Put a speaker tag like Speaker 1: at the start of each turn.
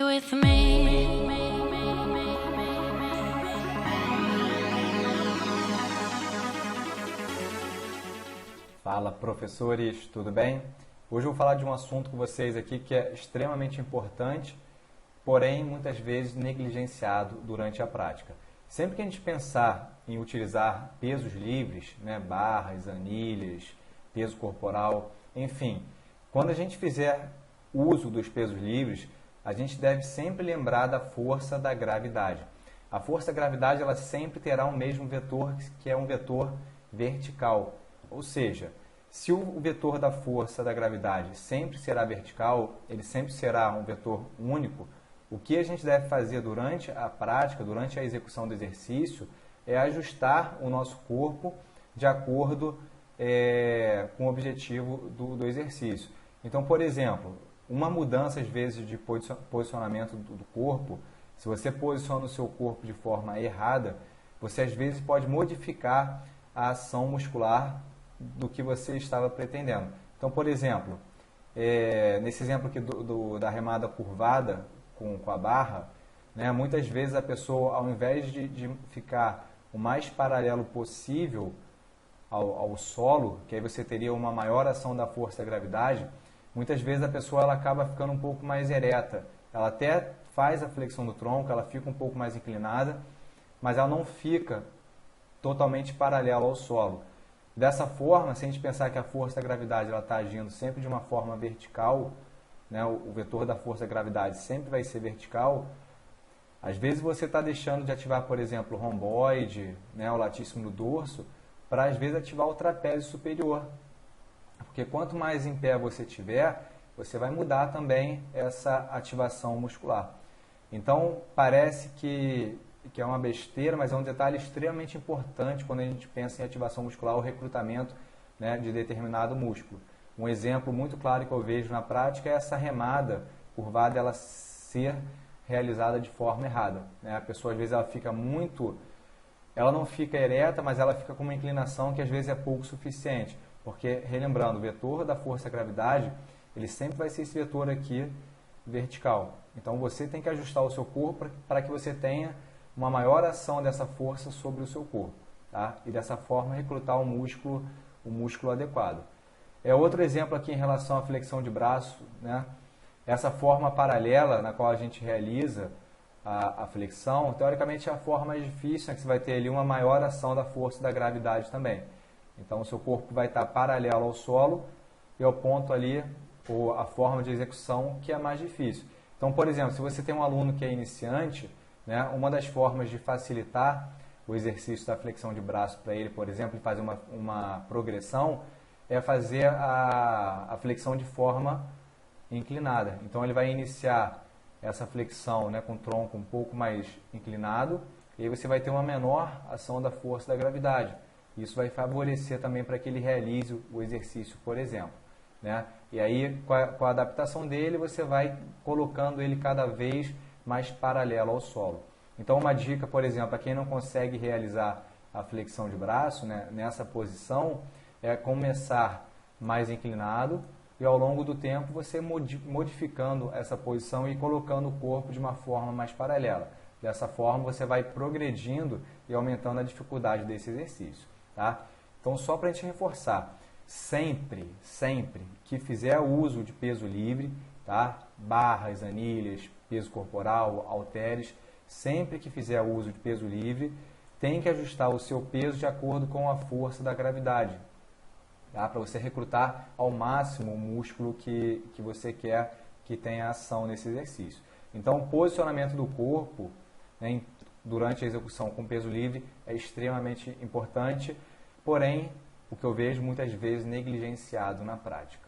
Speaker 1: with me.
Speaker 2: Fala, professores, tudo bem? Hoje eu vou falar de um assunto com vocês aqui que é extremamente importante, porém muitas vezes negligenciado durante a prática. Sempre que a gente pensar em utilizar pesos livres, né, barras, anilhas, peso corporal, enfim, quando a gente fizer uso dos pesos livres, a gente deve sempre lembrar da força da gravidade. A força da gravidade ela sempre terá o mesmo vetor, que é um vetor vertical. Ou seja, se o vetor da força da gravidade sempre será vertical, ele sempre será um vetor único, o que a gente deve fazer durante a prática, durante a execução do exercício, é ajustar o nosso corpo de acordo com o objetivo do exercício. Então, por exemplo, uma mudança às vezes de posicionamento do corpo, se você posiciona o seu corpo de forma errada, você às vezes pode modificar a ação muscular do que você estava pretendendo. Então, por exemplo, nesse exemplo aqui da remada curvada com a barra, né, muitas vezes a pessoa, ao invés de ficar o mais paralelo possível ao solo, que aí você teria uma maior ação da força da gravidade, muitas vezes a pessoa ela acaba ficando um pouco mais ereta. Ela até faz a flexão do tronco, ela fica um pouco mais inclinada, mas ela não fica totalmente paralela ao solo. Dessa forma, se a gente pensar que a força da gravidade está agindo sempre de uma forma vertical, né, o vetor da força da gravidade sempre vai ser vertical, às vezes você está deixando de ativar, por exemplo, o romboide, né, o latíssimo do dorso, para às vezes ativar o trapézio superior. Porque quanto mais em pé você tiver, você vai mudar também essa ativação muscular. Então, parece que é uma besteira, mas é um detalhe extremamente importante quando a gente pensa em ativação muscular ou recrutamento, né, de determinado músculo. Um exemplo muito claro que eu vejo na prática é essa remada curvada ela ser realizada de forma errada, né? A pessoa às vezes ela não fica ereta, mas ela fica com uma inclinação que às vezes é pouco suficiente, porque, relembrando, o vetor da força da gravidade, ele sempre vai ser esse vetor aqui vertical. Então você tem que ajustar o seu corpo para que você tenha uma maior ação dessa força sobre o seu corpo, tá? E dessa forma recrutar o músculo adequado. Outro exemplo aqui em relação à flexão de braço, né? Essa forma paralela na qual a gente realiza a flexão, teoricamente é a forma mais difícil, né? Que você vai ter ali uma maior ação da força da gravidade também. Então o seu corpo vai estar paralelo ao solo e ao ponto ali, ou a forma de execução que é mais difícil. Então, por exemplo, se você tem um aluno que é iniciante, né, uma das formas de facilitar o exercício da flexão de braço para ele, por exemplo, e fazer uma progressão, é fazer a flexão de forma inclinada. Então ele vai iniciar essa flexão, né, com o tronco um pouco mais inclinado, e aí você vai ter uma menor ação da força da gravidade. Isso vai favorecer também para que ele realize o exercício, por exemplo, né? E aí, com a adaptação dele, você vai colocando ele cada vez mais paralelo ao solo. Então, uma dica, por exemplo, para quem não consegue realizar a flexão de braço, né, nessa posição, é começar mais inclinado e ao longo do tempo você modificando essa posição e colocando o corpo de uma forma mais paralela. Dessa forma você vai progredindo e aumentando a dificuldade desse exercício, tá? Então, só para a gente reforçar, sempre que fizer uso de peso livre, tá? Barras, anilhas, peso corporal, halteres, sempre que fizer uso de peso livre, tem que ajustar o seu peso de acordo com a força da gravidade, tá? Para você recrutar ao máximo o músculo que você quer que tenha ação nesse exercício. Então, o posicionamento do corpo, né, durante a execução com peso livre é extremamente importante, porém, o que eu vejo muitas vezes negligenciado na prática.